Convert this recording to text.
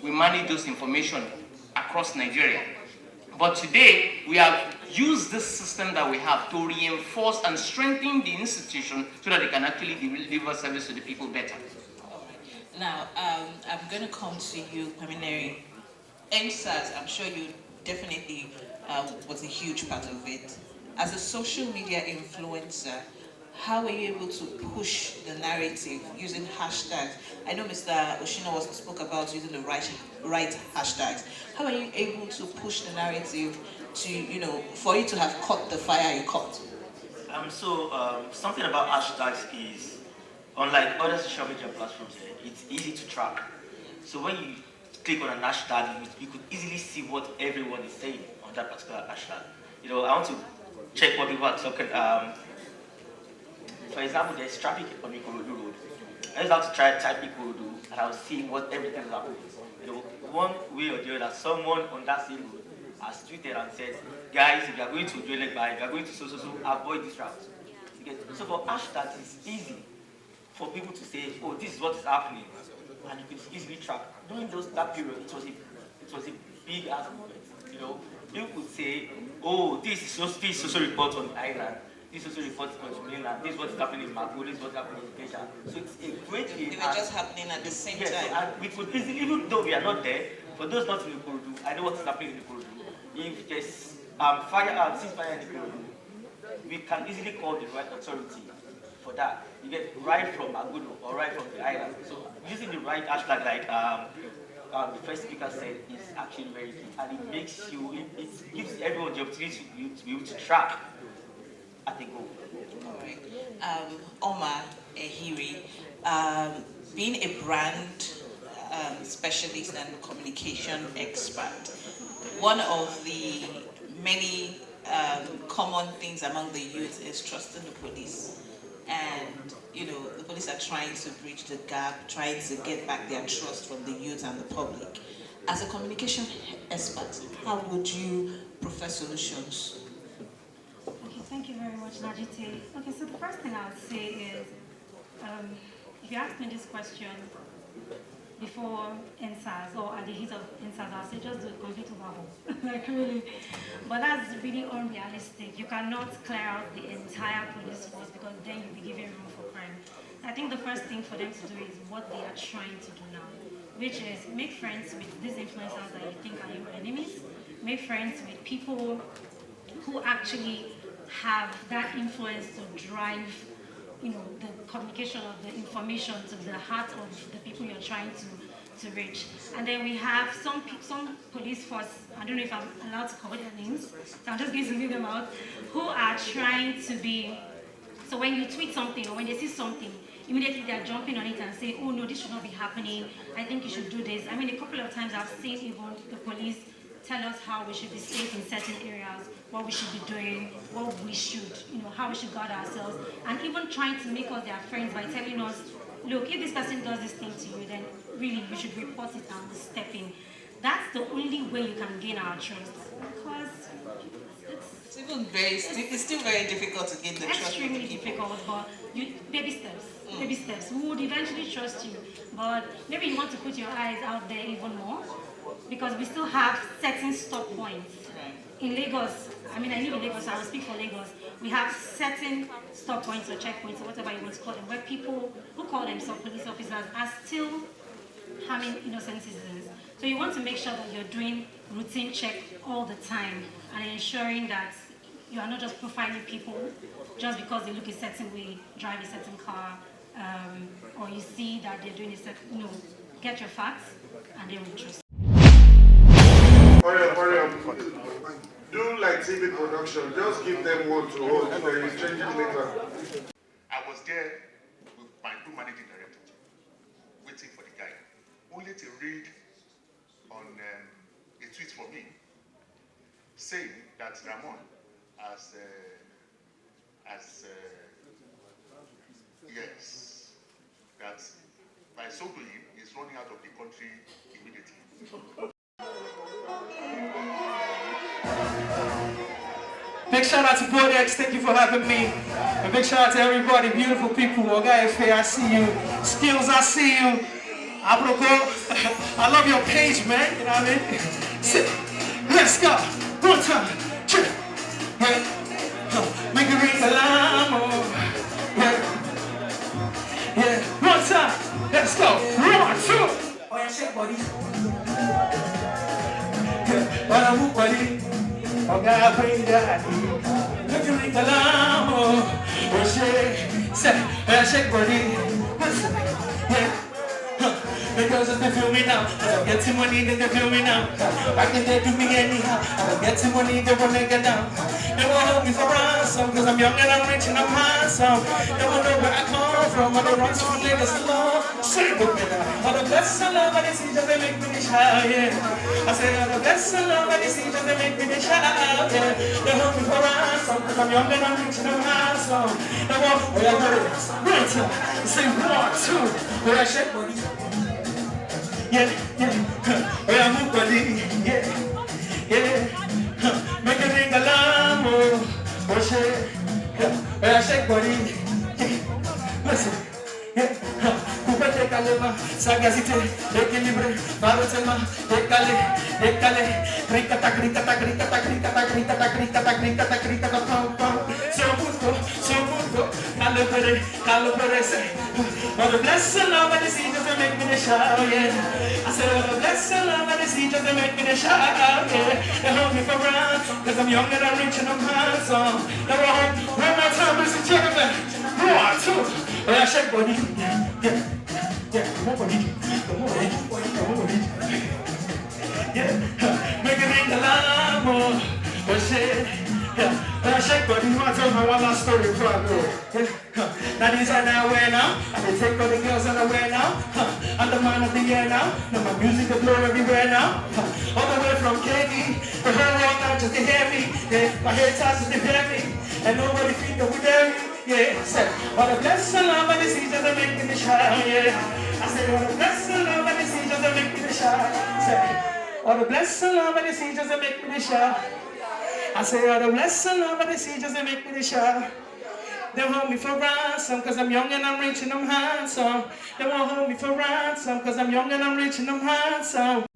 we manage those information across Nigeria. But today, we have used this system that we have to reinforce and strengthen the institution so that they can actually deliver service to the people better. All right. Now, I'm going to come to you, Pamineri. NSAS, I'm sure you definitely was a huge part of it. As a social media influencer, how were you able to push the narrative using hashtags? I know Mr. Oshino spoke about using the right hashtags. How are you able to push the narrative to, for you to have caught the fire you caught? Something about hashtags is, unlike other social media platforms, it's easy to track. So when you click on an hashtag, you could easily see what everyone is saying on that particular hashtag. I want to check what people are talking. For example, there's traffic on Ikorodu Road. I just have to try to type Ikorodu, and I'll see what everything is happening. One way or the other, someone on that same road has tweeted and said, guys, if you are going to Joelekba, if you are going to so, avoid this route. So for hashtags, it's easy for people to say, oh, this is what is happening, and you can easily track. During that period, it was a big ass moment. People would say, oh, this is social report on the island. This also reports on mainland. This is what is happening in Mago. This is what's happening in Kesha. So it's a great way. They were just happening at the same time. And we could easily, even though we are not there, for those not in Ikorodu, I know what is happening in Ikorodu. If there's ceasefire in Ikorodu, we can easily call the right authority for that. You get right from Magodo or right from the island. So using the right hashtag, like the first speaker said, is actually very key, and it makes you, it gives everyone the opportunity to be able to track. At the goal. All right. Omar Ehiri, being a brand specialist and communication expert, one of the many common things among the youth is trusting the police. And, the police are trying to bridge the gap, trying to get back their trust from the youth and the public. As a communication expert, how would you prefer solutions? Thank you very much, Najite. Okay, so the first thing I would say is, if you asked me this question before NSAS or at the heat of NSAS, I'll say just do a complete overhaul. Like really. But that's really unrealistic. You cannot clear out the entire police force because then you'll be giving room for crime. I think the first thing for them to do is what they are trying to do now, which is make friends with these influencers that you think are your enemies, make friends with people who actually have that influence to drive, the communication of the information to the heart of the people you're trying to reach. And then we have some police force, I don't know if I'm allowed to call their names, so I'm just going to leave them out, who are trying to be, so when you tweet something or when they see something, immediately they're jumping on it and say, oh no, this should not be happening, I think you should do this. I mean, a couple of times I've seen even the police tell us how we should be safe in certain areas, what we should be doing, what we should, how we should guard ourselves, and even trying to make us their friends by telling us, look, if this person does this thing to you, then really you should report it and step in. That's the only way you can gain our trust, because it's still very difficult to gain the trust. Extremely difficult, but baby steps. Baby steps. We would eventually trust you, but maybe you want to put your eyes out there even more, because we still have certain stop points. In Lagos, I live in Lagos, so I will speak for Lagos. We have certain stop points or checkpoints or whatever you want to call them, where people who call themselves police officers are still harming innocent citizens. So you want to make sure that you're doing routine check all the time and ensuring that you are not just profiling people just because they look a certain way, drive a certain car, or you see that they're doing a certain, get your facts and they will trust. Hurry up. Do like TV production, just give them one to hold, then you change it later. I was there with my new managing director, waiting for the guy, only to read on a tweet from me, saying that Ramon yes, that by so doing, he's running out of the country immediately. Big shout out to Bodex, thank you for having me. And big shout out to everybody, beautiful people. Okay, I see you. Skills, I see you. Aproko. I love your page, man. You know what I mean? Sit. Let's go. One time. Check. Yeah. Make it ring alarm. Yeah. Yeah. One time. Let's go. 1, 2. Oh, yeah, shake body. Yeah. Wanna move body. Oh, God, bring that. Make it ring alarm. Oh, shake. Say, yeah, shake body. Yeah. Because they feel me now. I'm getting money, then they feel me now. Back in there, do me anyhow. I'm getting money, they won't get down. They won't hold me for ransom, cause I'm young and I'm rich and I'm handsome. They won't know where I come from. I don't run from niggas alone. Say it with me now. All the best and love and the seasons, they make me shy, yeah. I say all the best and love and the seasons, they make me shy, yeah. They hold me for ransom, cause I'm young and I'm rich and I'm handsome. They won't, oh yeah, got it. One time. Say 1, 2. Oh yeah, shake body. Yeah, yeah, oh yeah, move body, yeah, yeah, make it ring alarm, oh shit, oh yeah, shake body, yeah, listen, yeah, Kupete kalema, sagacité, équilibré, barotema, décalé, ricata, calibré, say, all the blessed love and the seasons that make me the shout, yeah. I said, all the blessed love and the seasons that make me the shout, yeah. They hold me for ransom, cause I'm young and I'm rich and I'm handsome. They hold me, one more time, listen, gentlemen. 1, 2, oh yeah, shake body, yeah, come on, body, yeah, make it ring alarm, oh shit, yeah. When I shake body, you want to tell my one last story before I go. Yeah. Now these are now wear now. I can take all the girls on the wear now. I'm the man of the year now. Now my music will blow everywhere now. All the way from KD, the whole world now just to hear me. Yeah. My head starts to hear me. And nobody think that we dare me. Yeah. Said, all the blessed love and the seasons that make me shine. Yeah. I said, all the blessed love and the seasons that make me shine. Said, all the blessed love and the seasons that make me shine. I say, all the blessed love and the seasons that make me the shout. They hold me for ransom, cause I'm young and I'm rich and I'm handsome. They won't hold me for ransom, cause I'm young and I'm rich and I'm handsome.